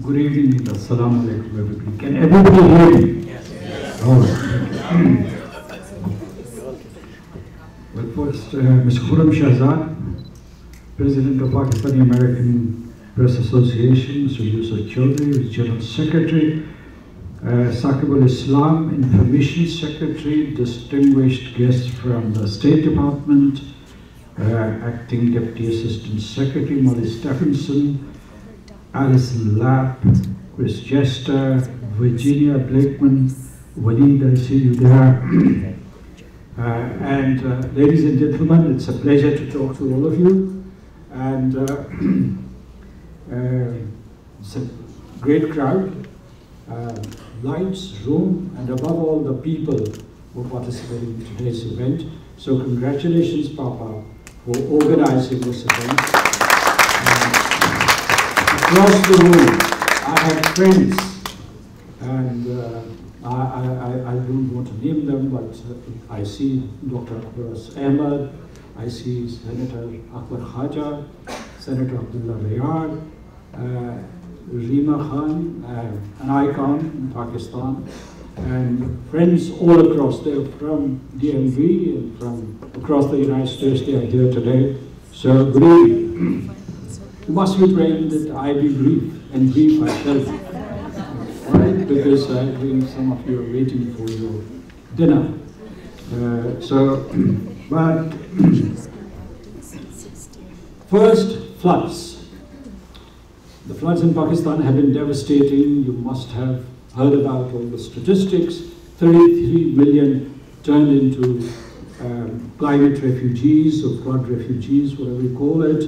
Good evening and assalamu alaikum everybody. Can everybody hear me? Yes. Yes. All right. Well, first, Mr. Khurram Shahzad, President of Pakistani American Press Association, Mr. Yusuf Chaudhry, General Secretary, Saqib al-Islam, Information Secretary, distinguished guests from the State Department, Acting Deputy Assistant Secretary, Molly Stephenson, Alison Lapp, Chris Jester, Virginia Blakeman, Waleed, I see you there. And ladies and gentlemen, it's a pleasure to talk to all of you. And it's a great crowd, lights, room, and above all the people who are participating in today's event. So congratulations, Papa, for organizing this event. Across the room, I have friends, and I don't want to name them, but I see Dr. Abbas Ahmed, I see Senator Akbar Khaja, Senator Abdullah Riyad, Rima Khan, an icon in Pakistan, and friends all across. They're from DMV and from across the United States. They are here today. So good evening. You must be praying that I be brief, and brief I shall be. Right? Because I think some of you are waiting for your dinner. But first, floods. The floods in Pakistan have been devastating. You must have heard about all the statistics. 33 million turned into climate refugees or flood refugees, whatever you call it.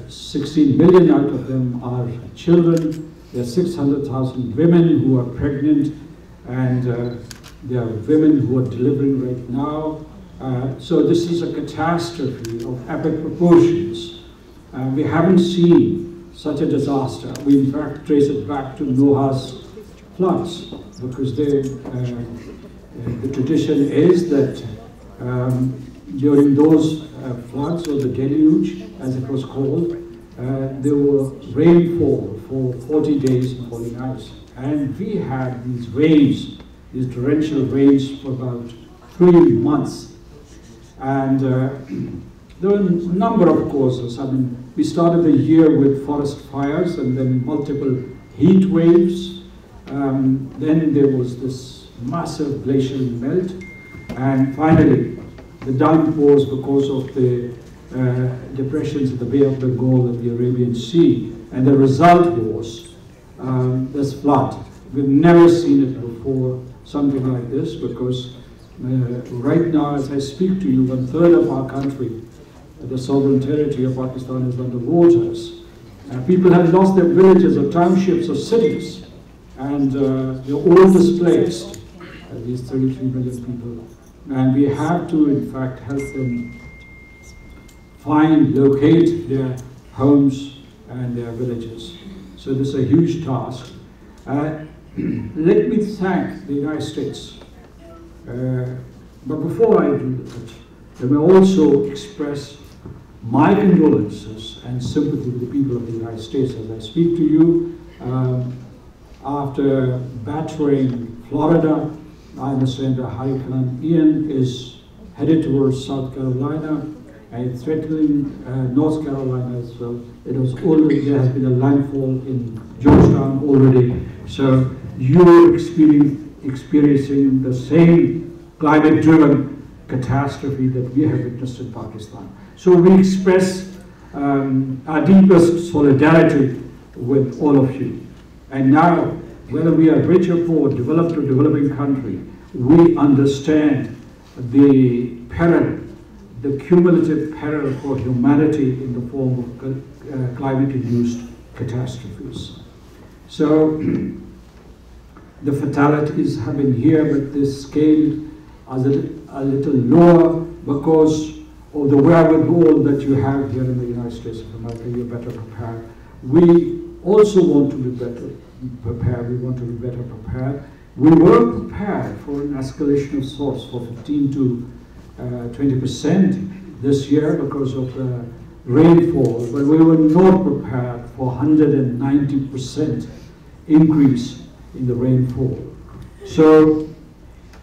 16 million out of them are children. There are 600,000 women who are pregnant, and there are women who are delivering right now. So this is a catastrophe of epic proportions. We haven't seen such a disaster. We in fact trace it back to Noah's floods, because the tradition is that during those floods, or the deluge, as it was called, there were rainfall for 40 days and 40 nights. And we had these rains, these torrential rains for about 3 months. And there were a number of causes. I mean, we started the year with forest fires and then multiple heat waves. Then there was this massive glacial melt. And finally, the downpours because of the depressions in the Bay of Bengal and the Arabian Sea. And the result was this flood. We've never seen it before, something like this, because right now, as I speak to you, 1/3 of our country, the sovereign territory of Pakistan, is under waters. People have lost their villages or townships or cities, and they're all displaced, these 33 million people. And we have to, in fact, help them locate their homes and their villages. So this is a huge task. Let me thank the United States. But before I do that, let me also express my condolences and sympathy with the people of the United States as I speak to you. After battering Florida, I understand that Hurricane Ian is headed towards South Carolina and threatening North Carolina as well. There has been a landfall in Georgetown already. So you're experiencing the same climate-driven catastrophe that we have witnessed in Pakistan. So we express our deepest solidarity with all of you. And now, whether we are rich or poor, developed or developing country, we understand the peril, the cumulative peril for humanity in the form of climate-induced catastrophes. So the fatalities have been here, but the scale is a little lower because of the wherewithal that you have here in the United States of America. You're better prepared. We also want to be better prepared. We want to be better prepared. We were prepared for an escalation of sorts for 15 to 20% this year because of the rainfall, but we were not prepared for 190% increase in the rainfall. So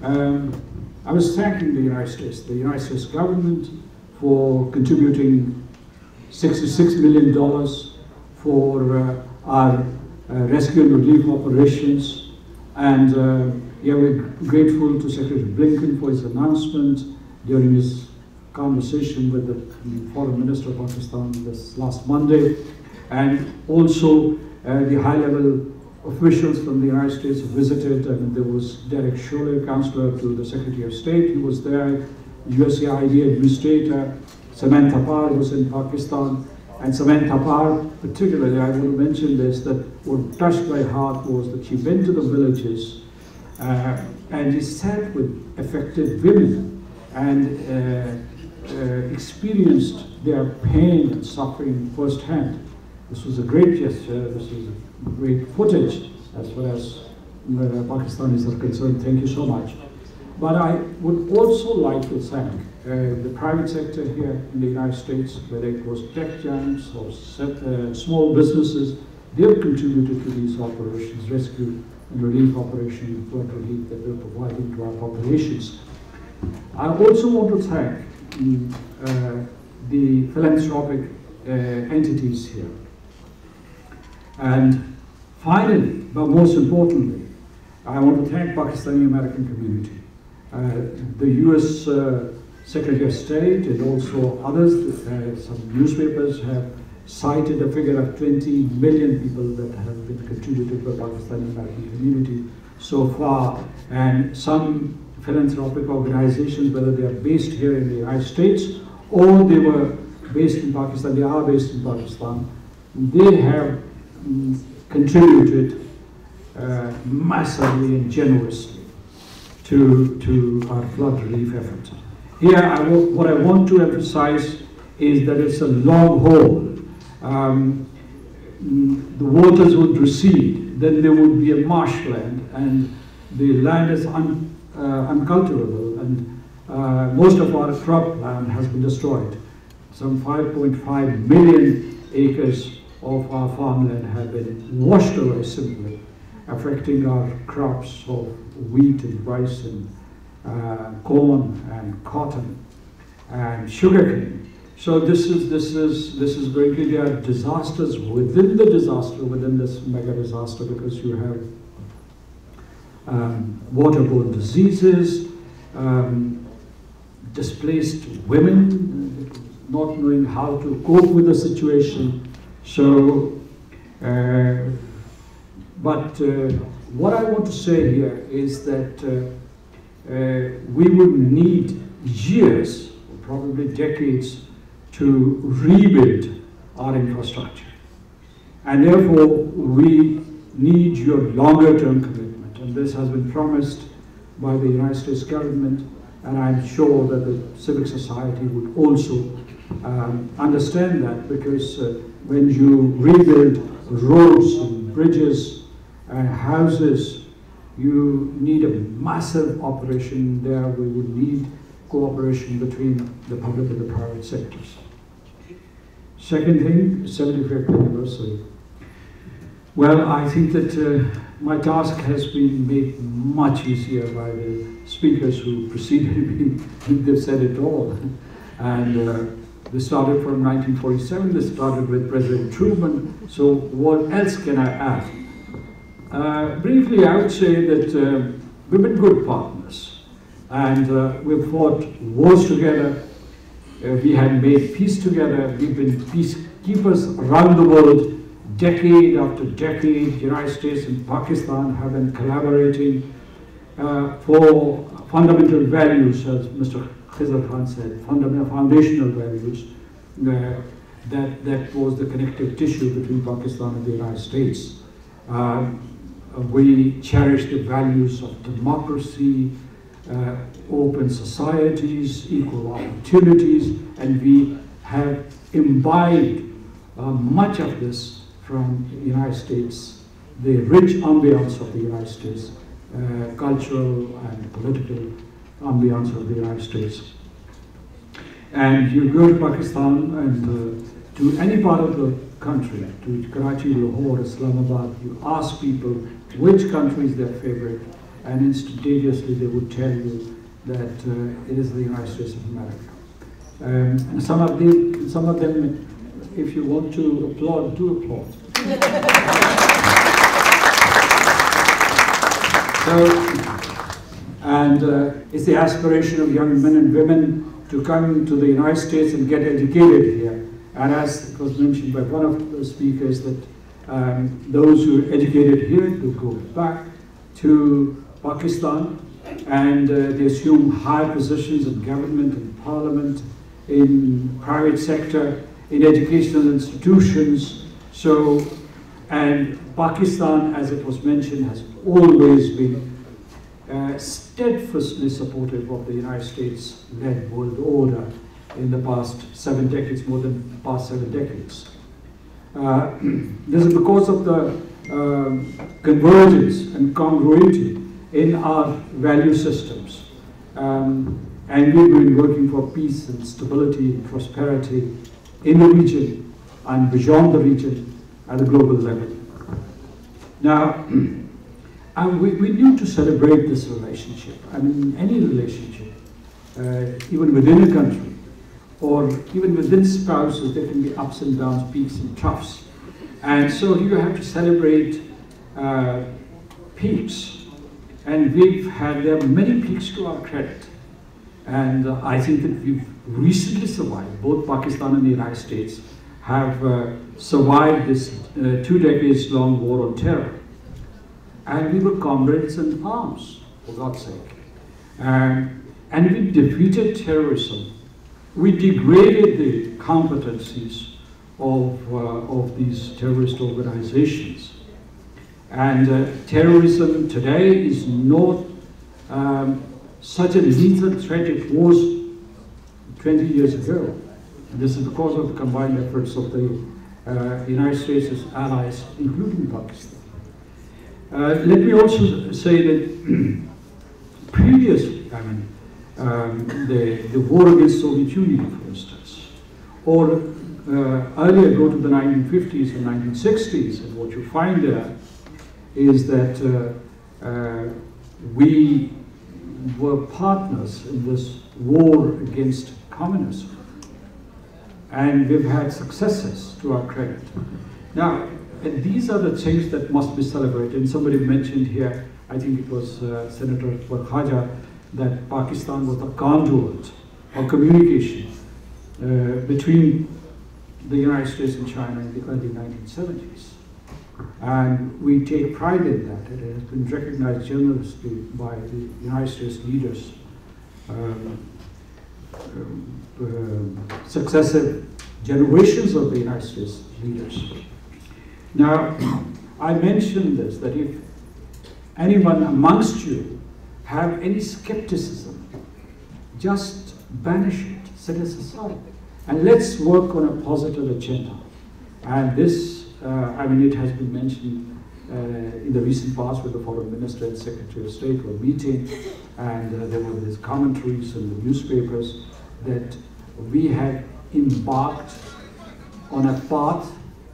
I was thanking the United States government for contributing $66 million for our rescue and relief operations. And yeah, we're grateful to Secretary Blakeman for his announcement during his conversation with the Foreign Minister of Pakistan this last Monday. And also the high-level officials from the United States visited, and there was Derek Sholay, Counselor to the Secretary of State, he was there, USAID Administrator, Samantha Tatar was in Pakistan, and Samantha Tatar, particularly, I want to mention this, that what touched my heart was that she went to the villages and she sat with affected women and experienced their pain and suffering firsthand. This was a great gesture, this was a great footage as far as Pakistanis are concerned. Thank you so much. But I would also like to thank the private sector here in the United States, whether it was tech giants or small businesses. They have contributed to these operations, rescue and relief operations, flood relief that we're providing to our populations. I also want to thank the philanthropic entities here. And finally, but most importantly, I want to thank Pakistani American community. The US Secretary of State and also others, some newspapers have cited a figure of 20 million people that have been contributed by Pakistani American community so far. And some philanthropic organizations, whether they are based here in the United States or they were based in Pakistan, they are based in Pakistan, they have contributed massively and generously to our flood relief effort. Here, what I want to emphasize is that it's a long haul. The waters would recede, then there would be a marshland, and the land is uncultivable, and most of our crop land has been destroyed. Some 5.5 million acres of our farmland have been washed away simply, affecting our crops of wheat and rice and corn and cotton and sugarcane. So this is going to be a disasters within the disaster, within this mega disaster, because you have waterborne diseases, displaced women, not knowing how to cope with the situation. So, what I want to say here is that we would need years, probably decades, to rebuild our infrastructure. And therefore, we need your longer-term commitment. And this has been promised by the United States government, and I'm sure that the civic society would also understand that, because when you rebuild roads and bridges and houses, you need a massive operation there. We would need cooperation between the public and the private sectors. Second thing, 75th anniversary. Well, I think that my task has been made much easier by the speakers who preceded me. They've said it all. And they started from 1947, they started with President Truman. So what else can I add? Briefly, I would say that we've been good partners, and we've fought wars together, we have made peace together, we've been peacekeepers around the world, decade after decade. United States and Pakistan have been collaborating for fundamental values, as Mr. Khizr Khan said, foundational values, that was the connective tissue between Pakistan and the United States. We cherish the values of democracy, open societies, equal opportunities, and we have imbibed much of this from the United States, the rich ambience of the United States, cultural and political ambience of the United States. And you go to Pakistan, and to any part of the country, to Karachi, Lahore, Islamabad, you ask people which country is their favorite, and instantaneously they would tell you that it is the United States of America. And some of them, if you want to applaud, do applaud. It's the aspiration of young men and women to come to the United States and get educated here. And as it was mentioned by one of the speakers, that those who are educated here will go back to Pakistan, and they assume higher positions in government, in parliament, in private sector, in educational institutions. So, and Pakistan, as it was mentioned, has always been steadfastly supportive of the United States-led world order in the past 7 decades, more than the past 7 decades. This is because of the convergence and congruity in our value systems. And we've been working for peace and stability and prosperity in the region and beyond the region at a global level. Now, we need to celebrate this relationship. I mean, any relationship, even within a country, or even within spouses, there can be ups and downs, peaks and troughs. And so you have to celebrate peaks. And there are many peaks to our credit. And I think that we've recently survived. Both Pakistan and the United States have survived this 2 decades long war on terror. And we were comrades in arms, for God's sake. And we defeated terrorism. We degraded the competencies of these terrorist organizations. And terrorism today is not such a lethal threat it was 20 years ago. And this is because of the combined efforts of the United States' allies, including Pakistan. Let me also say that previously, I mean, the war against Soviet Union, for instance, or earlier go to the 1950s and 1960s, and what you find there is that we were partners in this war against communism, and we've had successes to our credit. Now, and these are the things that must be celebrated. And somebody mentioned here, I think it was Senator Khaja, that Pakistan was the conduit of communication between the United States and China in the early 1970s. And we take pride in that. It has been recognized generously by the United States leaders, successive generations of the United States leaders. Now, I mentioned this, that if anyone amongst you have any skepticism, just banish it, set it aside, and let's work on a positive agenda. And this, I mean, it has been mentioned in the recent past where the Foreign Minister and Secretary of State were meeting, and there were these commentaries in the newspapers that we had embarked on a path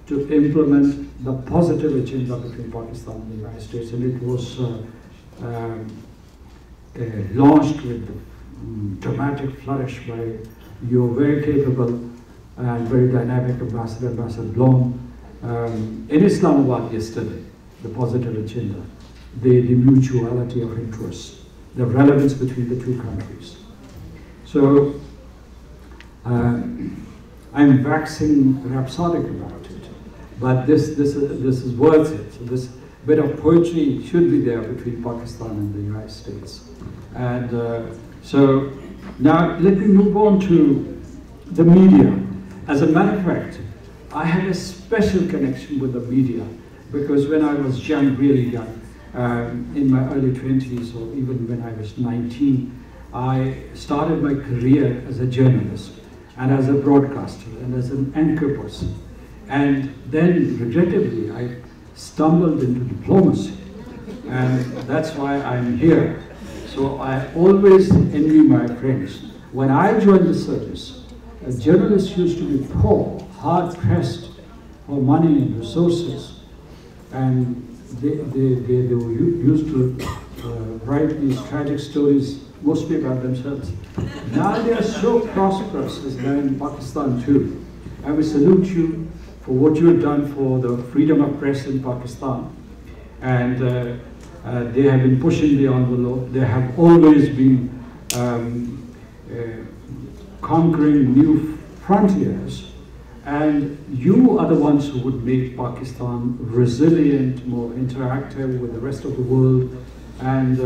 to implement the positive agenda between Pakistan and the United States, and it was launched with dramatic flourish by your very capable and very dynamic Ambassador Blom in Islamabad yesterday. The positive agenda, the mutuality of interest, the relevance between the two countries. So I'm waxing rhapsodic about it. But this is worth it. So this bit of poetry should be there between Pakistan and the United States. And so now let me move on to the media. As a matter of fact, I have a special connection with the media because when I was young, really young, in my early 20s or even when I was 19, I started my career as a journalist and as a broadcaster and as an anchor person. And then, regrettably, I stumbled into diplomacy, and that's why I'm here. So I always envy my friends. When I joined the service, a journalist used to be poor, hard pressed for money and resources, and they were used to write these tragic stories, mostly about themselves. Now they are so prosperous as they're in Pakistan too. And we salute you for what you have done for the freedom of press in Pakistan. And they have been pushing the envelope. They have always been conquering new frontiers. And you are the ones who would make Pakistan resilient, more interactive with the rest of the world. And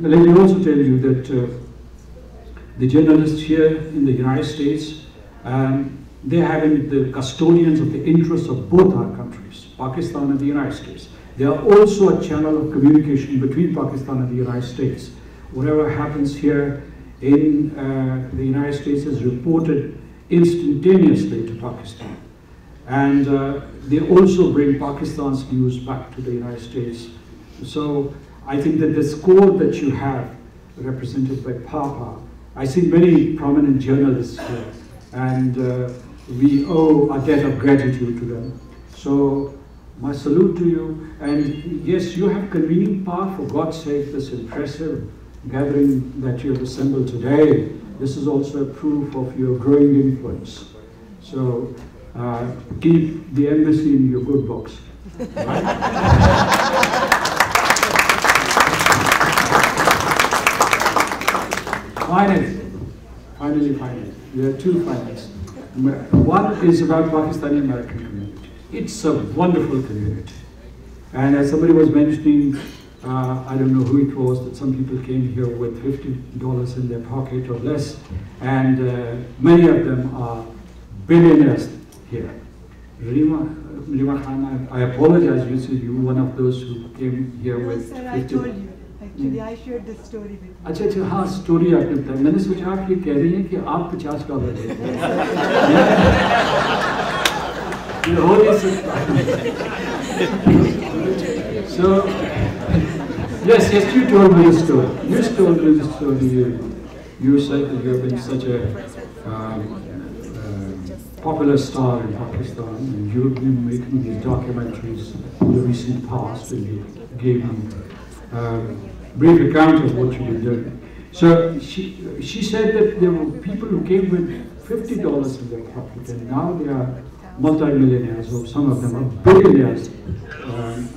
let me also tell you that the journalists here in the United States, they have been the custodians of the interests of both our countries, Pakistan and the United States. They are also a channel of communication between Pakistan and the United States. Whatever happens here in the United States is reported instantaneously to Pakistan. And they also bring Pakistan's news back to the United States. So I think that this code that you have, represented by Papa, I see many prominent journalists here, and we owe a debt of gratitude to them. So my salute to you, and yes, you have convening power, for God's sake, this impressive gathering that you have assembled today. This is also a proof of your growing influence. So keep the embassy in your good books. Right? Finally, there are two finals. One is about Pakistani American community. It's a wonderful community. And as somebody was mentioning, I don't know who it was, that some people came here with $50 in their pocket or less, and many of them are billionaires here. Rima Khan, I apologize, you said you were one of those who came here with sir, I told you. Actually, I shared the story with you. अच्छा हाँ story आपने बताया मैंने सोचा आप ये कह रही हैं कि आप $50 देते हैं ये हो नहीं सकता so yes you told me the story you said that you have been such a popular star in Pakistan, and you've been making these documentaries in the recent past, and you gave me brief account of what you've been doing. So she said that there were people who came with $50 in their pocket, and now they are multi-millionaires, or some of them are billionaires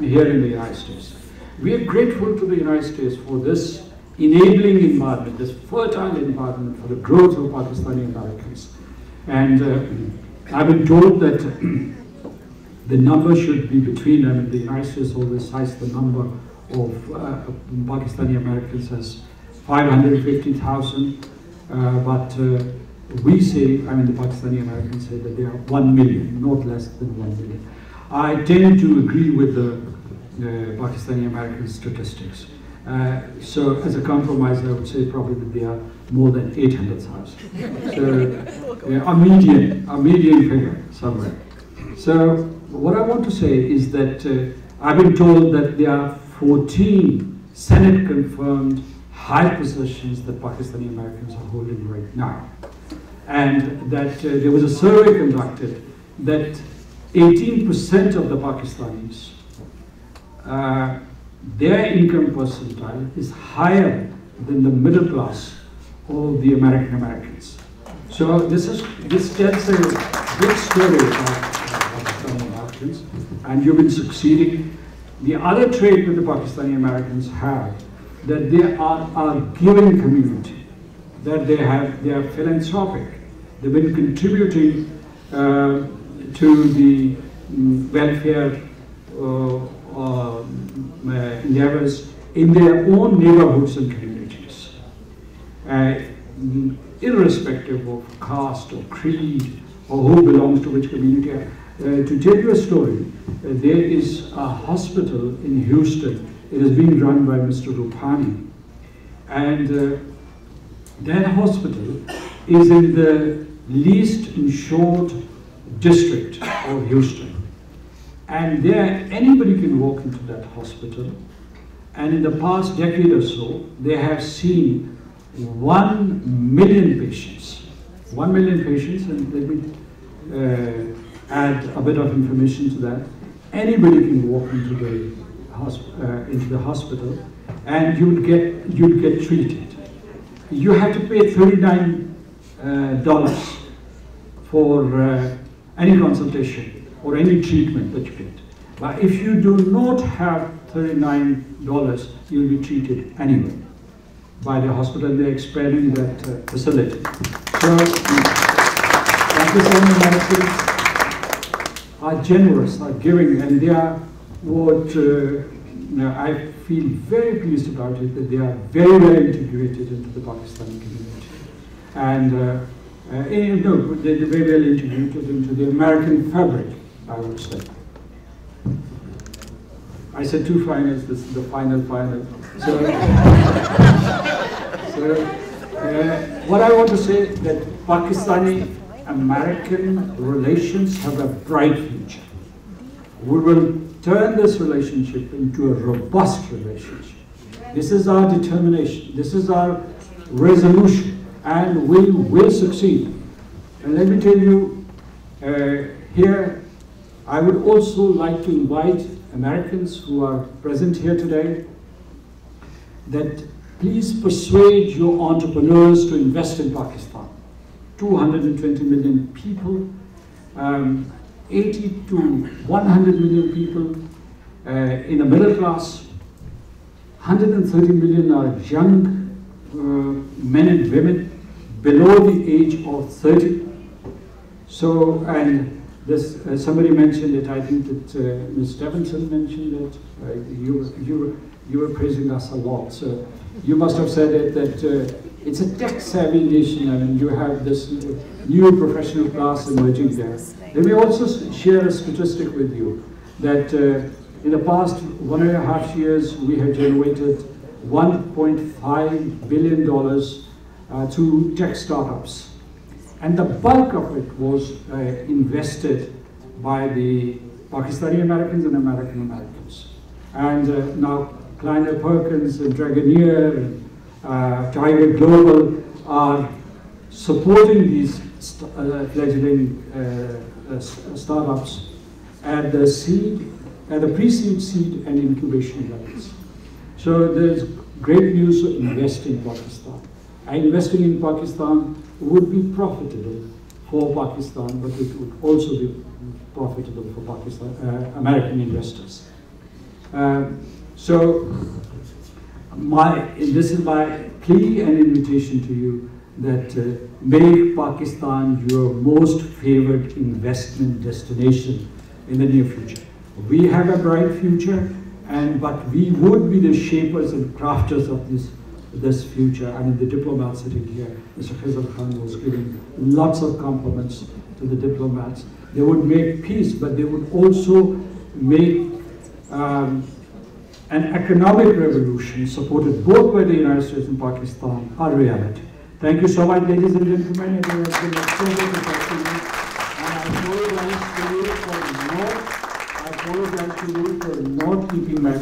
here in the United States. We are grateful to the United States for this enabling environment, this fertile environment for the growth of Pakistani Americans. And I've been told that the number should be between them, and the United States always cites the number of Pakistani Americans as 550,000, but we say, the Pakistani Americans say that they are 1 million, not less than 1 million. I tend to agree with the Pakistani American statistics. So as a compromise, I would say probably that they are more than 800,000. So a median figure somewhere. So what I want to say is that I've been told that there are 14 Senate confirmed high positions that Pakistani Americans are holding right now. And that there was a survey conducted that 18% of the Pakistanis, their income percentile is higher than the middle class of the American Americans. So this tells a good story about Pakistani Americans, and you've been succeeding. The other trait that the Pakistani Americans have, that they are a giving community, that they are philanthropic. They've been contributing to the welfare endeavors in their own neighborhoods and communities, irrespective of caste or creed or who belongs to which community. To tell you a story, there is a hospital in Houston. It is being run by Mr. Rupani, and that hospital is in the least insured district of Houston. And there, anybody can walk into that hospital, and in the past decade or so, they have seen 1 million patients. 1 million patients, and let me add a bit of information to that. Anybody can walk into the hospital, and you'd get treated. You have to pay $39 for any consultation or any treatment that you get. But if you do not have $39, you'll be treated anyway by the hospital. They're expanding that facility. So Pakistani Americans are generous, are giving, and they are what I feel very pleased about it, that they are very well integrated into the Pakistani community. And they're very well integrated into the American fabric, I would say. I said two finals, this is the final. So, what I want to say is that Pakistani American relations have a bright future. We will turn this relationship into a robust relationship. This is our determination, this is our resolution, and we will succeed. And let me tell you, here, I would also like to invite Americans who are present here today that please persuade your entrepreneurs to invest in Pakistan. 220 million people, 80 to 100 million people in the middle class, 130 million are young men and women below the age of 30. So, and this, somebody mentioned it, I think that Ms. Stephenson mentioned it, you were praising us a lot. So you must have said it, that it's a tech-savvy nation. I mean, you have this new professional class emerging there. Let me also share a statistic with you that in the past 1.5 years, we have generated $1.5 billion to tech startups. And the bulk of it was invested by the Pakistani Americans and American Americans. And now Kleiner Perkins and Dragoneer and Tiger Global are supporting these fledgling startups at the seed, at the pre-seed, seed, and incubation levels. So there's great news to invest in Pakistan. And investing in Pakistan would be profitable for Pakistan, but it would also be profitable for Pakistan, American investors. So this is my plea and invitation to you, that make Pakistan your most favored investment destination in the near future. We have a bright future, but we would be the shapers and crafters of this future. I mean, the diplomats sitting here, Mr. Khizr Khan was giving lots of compliments to the diplomats. They would make peace, but they would also make an economic revolution supported both by the United States and Pakistan a reality. Thank you so much, ladies and gentlemen. It has been a pleasure to talk to you. And I apologize to you for not keeping my